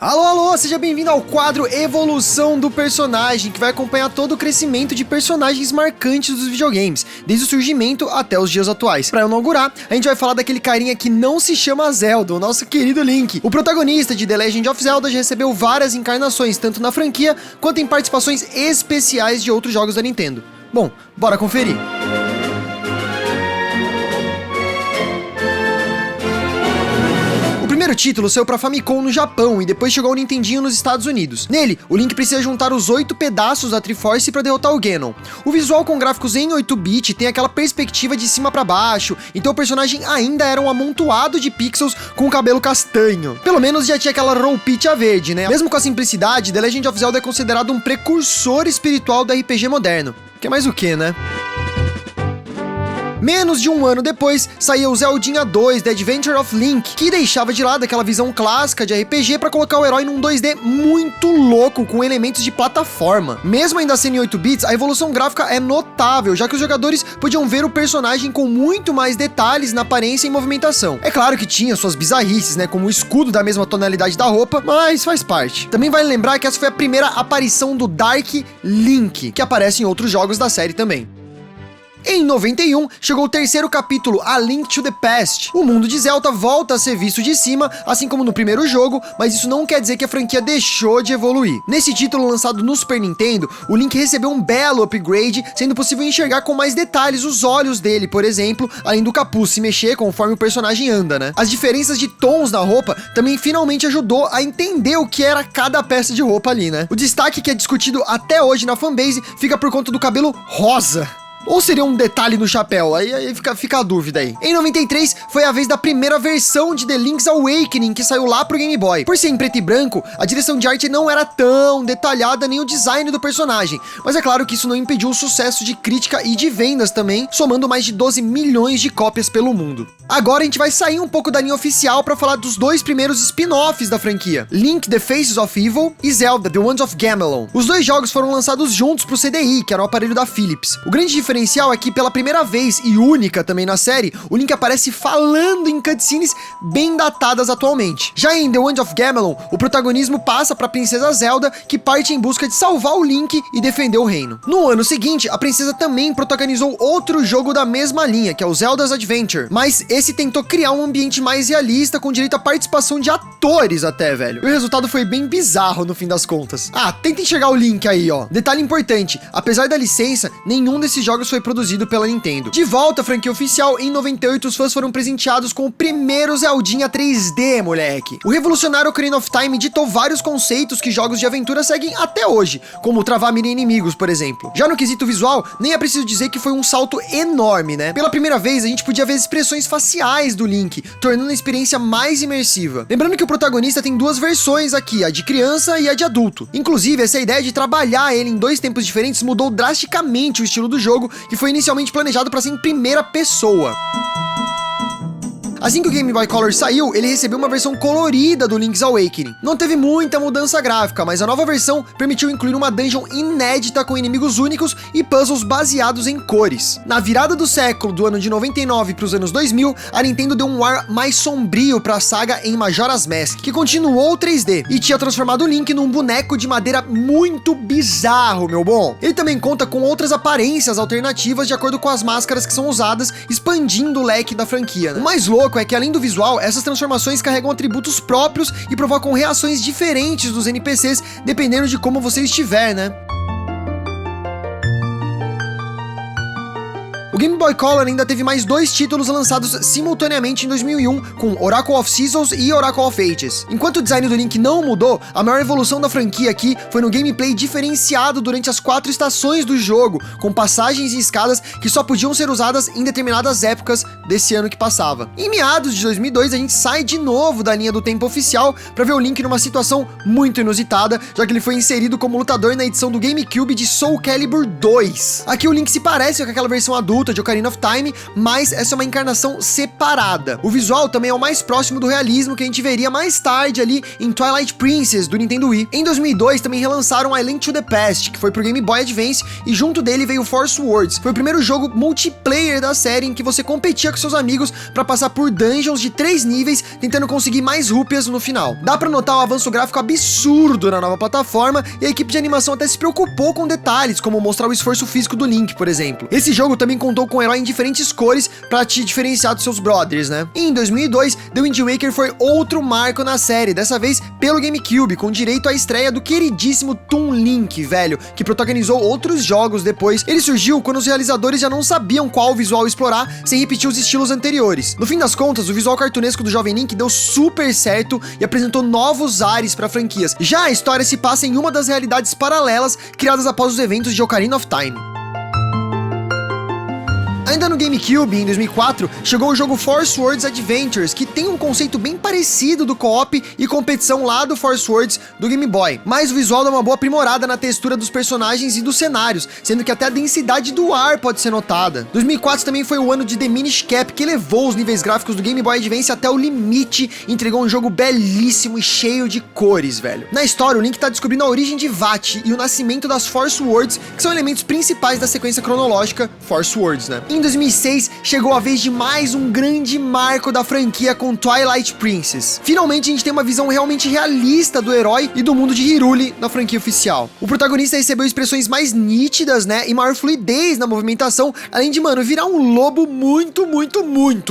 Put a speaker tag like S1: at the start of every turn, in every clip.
S1: Alô, alô, seja bem-vindo ao quadro Evolução do Personagem, que vai acompanhar todo o crescimento de personagens marcantes dos videogames, desde o surgimento até os dias atuais. Para inaugurar, a gente vai falar daquele carinha que não se chama Zelda, o nosso querido Link. O protagonista de The Legend of Zelda já recebeu várias encarnações, tanto na franquia, quanto em participações especiais de outros jogos da Nintendo. Bom, bora conferir. O primeiro título saiu para Famicom no Japão e depois chegou ao Nintendinho nos Estados Unidos. Nele, o Link precisa juntar os 8 pedaços da Triforce para derrotar o Ganon. O visual com gráficos em 8-bit tem aquela perspectiva de cima para baixo, então o personagem ainda era um amontoado de pixels com o cabelo castanho. Pelo menos já tinha aquela roupinha verde, né? Mesmo com a simplicidade, The Legend of Zelda é considerado um precursor espiritual do RPG moderno. Que é mais o que, né? Menos de um ano depois, saía o Zeldinha 2, The Adventure of Link, que deixava de lado aquela visão clássica de RPG para colocar o herói num 2D muito louco, com elementos de plataforma. Mesmo ainda sendo em 8 bits, a evolução gráfica é notável, já que os jogadores podiam ver o personagem com muito mais detalhes na aparência e movimentação. É claro que tinha suas bizarrices, né, como o escudo da mesma tonalidade da roupa, mas faz parte. Também vale lembrar que essa foi a primeira aparição do Dark Link, que aparece em outros jogos da série também. Em 91, chegou o terceiro capítulo, A Link to the Past. O mundo de Zelda volta a ser visto de cima, assim como no primeiro jogo, mas isso não quer dizer que a franquia deixou de evoluir. Nesse título lançado no Super Nintendo, o Link recebeu um belo upgrade, sendo possível enxergar com mais detalhes os olhos dele, por exemplo, além do capuz se mexer conforme o personagem anda, né? As diferenças de tons na roupa também finalmente ajudou a entender o que era cada peça de roupa ali, né? O destaque que é discutido até hoje na fanbase fica por conta do cabelo rosa. Ou seria um detalhe no chapéu? Aí fica a dúvida aí. Em 93, foi a vez da primeira versão de The Link's Awakening, que saiu lá pro Game Boy. Por ser em preto e branco, a direção de arte não era tão detalhada, nem o design do personagem. Mas é claro que isso não impediu o sucesso de crítica e de vendas também, somando mais de 12 milhões de cópias pelo mundo. Agora a gente vai sair um pouco da linha oficial para falar dos dois primeiros spin-offs da franquia, Link The Faces of Evil e Zelda The Wands of Gamelon. Os dois jogos foram lançados juntos pro CDI, que era um aparelho da Philips. O grande diferencial é que pela primeira vez, e única também na série, o Link aparece falando em cutscenes bem datadas atualmente. Já em The Wand of Gamelon, o protagonismo passa para a princesa Zelda, que parte em busca de salvar o Link e defender o reino. No ano seguinte, a princesa também protagonizou outro jogo da mesma linha, que é o Zelda's Adventure, mas esse tentou criar um ambiente mais realista, com direito à participação de atores até, velho. E o resultado foi bem bizarro no fim das contas. Ah, tenta enxergar o Link aí, ó. Detalhe importante, apesar da licença, nenhum desses jogos foi produzido pela Nintendo. De volta à franquia oficial, em 98 os fãs foram presenteados com o primeiro Zeldinha 3D, moleque. O revolucionário Ocarina of Time ditou vários conceitos que jogos de aventura seguem até hoje, como travar mira inimigos, por exemplo. Já no quesito visual, nem é preciso dizer que foi um salto enorme, né? Pela primeira vez, a gente podia ver as expressões faciais do Link, tornando a experiência mais imersiva. Lembrando que o protagonista tem duas versões aqui, a de criança e a de adulto. Inclusive, essa ideia de trabalhar ele em dois tempos diferentes mudou drasticamente o estilo do jogo, que foi inicialmente planejado para ser em primeira pessoa. Assim que o Game Boy Color saiu, ele recebeu uma versão colorida do Link's Awakening. Não teve muita mudança gráfica, mas a nova versão permitiu incluir uma dungeon inédita com inimigos únicos e puzzles baseados em cores. Na virada do século, do ano de 99 para os anos 2000, a Nintendo deu um ar mais sombrio para a saga em Majora's Mask, que continuou 3D e tinha transformado o Link num boneco de madeira muito bizarro, meu bom. Ele também conta com outras aparências alternativas de acordo com as máscaras que são usadas, expandindo o leque da franquia, né? O mais louco é que, além do visual, essas transformações carregam atributos próprios e provocam reações diferentes dos NPCs, dependendo de como você estiver, né? O Game Boy Color ainda teve mais dois títulos lançados simultaneamente em 2001, com Oracle of Seasons e Oracle of Ages. Enquanto o design do Link não mudou, a maior evolução da franquia aqui foi no gameplay diferenciado durante as 4 estações do jogo, com passagens e escadas que só podiam ser usadas em determinadas épocas desse ano que passava. Em meados de 2002, a gente sai de novo da linha do tempo oficial para ver o Link numa situação muito inusitada, já que ele foi inserido como lutador na edição do GameCube de Soul Calibur 2. Aqui o Link se parece com aquela versão adulta adulta de Ocarina of Time, mas essa é uma encarnação separada. O visual também é o mais próximo do realismo que a gente veria mais tarde ali em Twilight Princess, do Nintendo Wii. Em 2002 também relançaram A Link to the Past, que foi pro Game Boy Advance, e junto dele veio Force Words. Foi o primeiro jogo multiplayer da série em que você competia com seus amigos para passar por dungeons de 3 níveis, tentando conseguir mais rúpias no final. Dá pra notar um avanço gráfico absurdo na nova plataforma, e a equipe de animação até se preocupou com detalhes, como mostrar o esforço físico do Link, por exemplo. Esse jogo também contou com um herói em diferentes cores para te diferenciar dos seus brothers, né? E em 2002, The Wind Waker foi outro marco na série, dessa vez pelo GameCube, com direito à estreia do queridíssimo Toon Link, velho, que protagonizou outros jogos depois. Ele surgiu quando os realizadores já não sabiam qual visual explorar sem repetir os estilos anteriores. No fim das contas, o visual cartunesco do jovem Link deu super certo e apresentou novos ares para franquias. Já a história se passa em uma das realidades paralelas criadas após os eventos de Ocarina of Time. Ainda no GameCube, em 2004, chegou o jogo Force Words Adventures, que tem um conceito bem parecido do co-op e competição lá do Force Words do Game Boy, mas o visual dá uma boa aprimorada na textura dos personagens e dos cenários, sendo que até a densidade do ar pode ser notada. 2004 também foi o ano de The Minish Cap, que elevou os níveis gráficos do Game Boy Advance até o limite e entregou um jogo belíssimo e cheio de cores, velho. Na história, o Link tá descobrindo a origem de Vaati e o nascimento das Force Words, que são elementos principais da sequência cronológica Force Words, né? Em 2006, chegou a vez de mais um grande marco da franquia com Twilight Princess. Finalmente, a gente tem uma visão realmente realista do herói e do mundo de Hyrule na franquia oficial. O protagonista recebeu expressões mais nítidas, né, e maior fluidez na movimentação, além de, mano, virar um lobo muito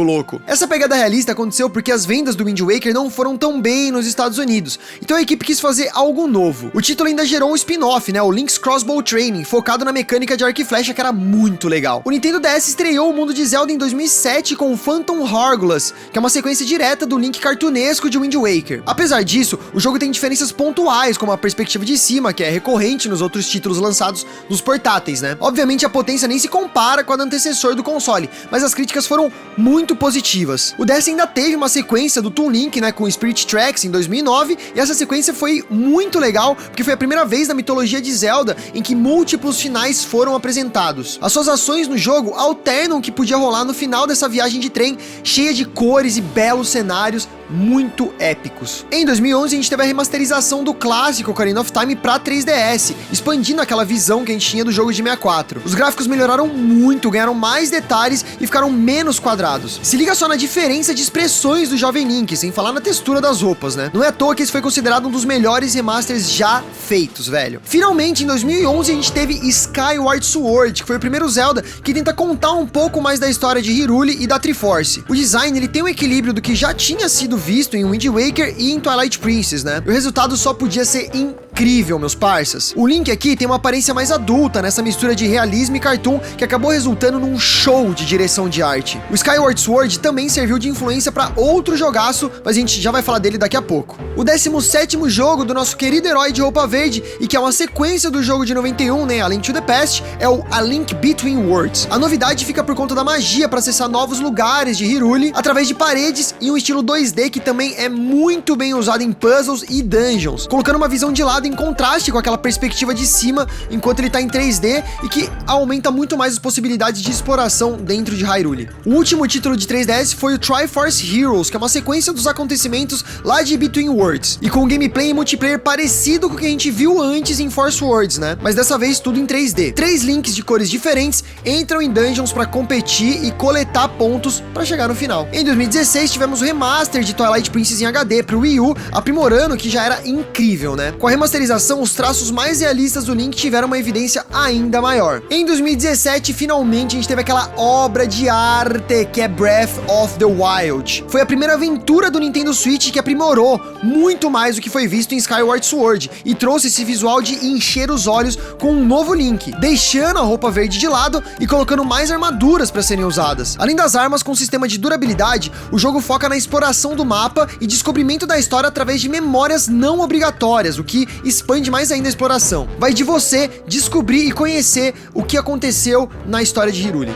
S1: louco. Essa pegada realista aconteceu porque as vendas do Wind Waker não foram tão bem nos Estados Unidos, então a equipe quis fazer algo novo. O título ainda gerou um spin-off, né, o Link's Crossbow Training, focado na mecânica de arco e flecha, que era muito legal. O Nintendo DS estreou o mundo de Zelda em 2007 com Phantom Hourglass, que é uma sequência direta do Link cartunesco de Wind Waker. Apesar disso, o jogo tem diferenças pontuais, como a perspectiva de cima, que é recorrente nos outros títulos lançados nos portáteis, né? Obviamente a potência nem se compara com a do antecessor do console, mas as críticas foram muito positivas. O DS ainda teve uma sequência do Toon Link, né, com Spirit Tracks em 2009, e essa sequência foi muito legal, porque foi a primeira vez na mitologia de Zelda em que múltiplos finais foram apresentados. As suas ações no jogo alternam o que podia rolar no final dessa viagem de trem, cheia de cores e belos cenários muito épicos. Em 2011, a gente teve a remasterização do clássico Ocarina of Time para 3DS, expandindo aquela visão que a gente tinha do jogo de 64. Os gráficos melhoraram muito, ganharam mais detalhes e ficaram menos quadrados. Se liga só na diferença de expressões do jovem Link, sem falar na textura das roupas, né? Não é à toa que esse foi considerado um dos melhores remasters já feitos, velho. Finalmente, em 2011, a gente teve Skyward Sword, que foi o primeiro Zelda que tenta contar um pouco mais da história de Hyrule e da Triforce. O design, ele tem um equilíbrio do que já tinha sido visto em Wind Waker e em Twilight Princess, né? E o resultado só podia ser incrível, meus parças. O Link aqui tem uma aparência mais adulta nessa mistura de realismo e cartoon que acabou resultando num show de direção de arte. O Skyward Sword também serviu de influência para outro jogaço, mas a gente já vai falar dele daqui a pouco. O 17º jogo do nosso querido herói de roupa verde, e que é uma sequência do jogo de 91, né, A Link to the Past, é o A Link Between Worlds. A novidade fica por conta da magia para acessar novos lugares de Hyrule através de paredes e um estilo 2D que também é muito bem usado em puzzles e dungeons, colocando uma visão de lado em contraste com aquela perspectiva de cima enquanto ele tá em 3D, e que aumenta muito mais as possibilidades de exploração dentro de Hyrule. O último título de 3DS foi o Triforce Heroes, que é uma sequência dos acontecimentos lá de Between Worlds, e com um gameplay e multiplayer parecido com o que a gente viu antes em Force Worlds, né? Mas dessa vez tudo em 3D. 3 Links de cores diferentes entram em dungeons para competir e coletar pontos para chegar no final. Em 2016 tivemos o remaster de Twilight Princess em HD pro Wii U, aprimorando o que já era incrível, né? Com a remasterização, os traços mais realistas do Link tiveram uma evidência ainda maior. Em 2017, finalmente, a gente teve aquela obra de arte que é Breath of the Wild. Foi a primeira aventura do Nintendo Switch que aprimorou muito mais do que foi visto em Skyward Sword e trouxe esse visual de encher os olhos com um novo Link, deixando a roupa verde de lado e colocando mais armaduras para serem usadas. Além das armas com sistema de durabilidade, o jogo foca na exploração do mapa e descobrimento da história através de memórias não obrigatórias, o que expande mais ainda a exploração. Vai de você descobrir e conhecer o que aconteceu na história de Hyrule.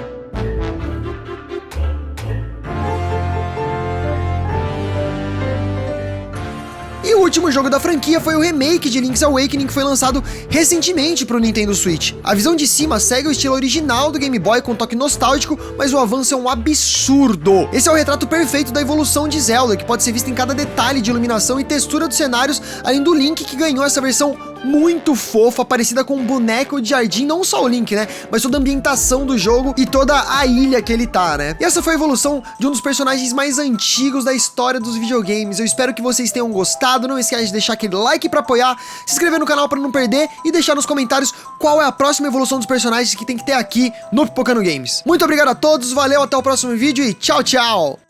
S1: E o último jogo da franquia foi o remake de Link's Awakening, que foi lançado recentemente para o Nintendo Switch. A visão de cima segue o estilo original do Game Boy com um toque nostálgico, mas o avanço é um absurdo. Esse é o retrato perfeito da evolução de Zelda, que pode ser visto em cada detalhe de iluminação e textura dos cenários, além do Link, que ganhou essa versão muito fofa, parecida com um boneco de jardim, não só o Link, né, mas toda a ambientação do jogo e toda a ilha que ele tá, né. E essa foi a evolução de um dos personagens mais antigos da história dos videogames. Eu espero que vocês tenham gostado, não esquece de deixar aquele like pra apoiar, se inscrever no canal pra não perder e deixar nos comentários qual é a próxima evolução dos personagens que tem que ter aqui no Pipocando Games. Muito obrigado a todos, valeu, até o próximo vídeo e tchau, tchau!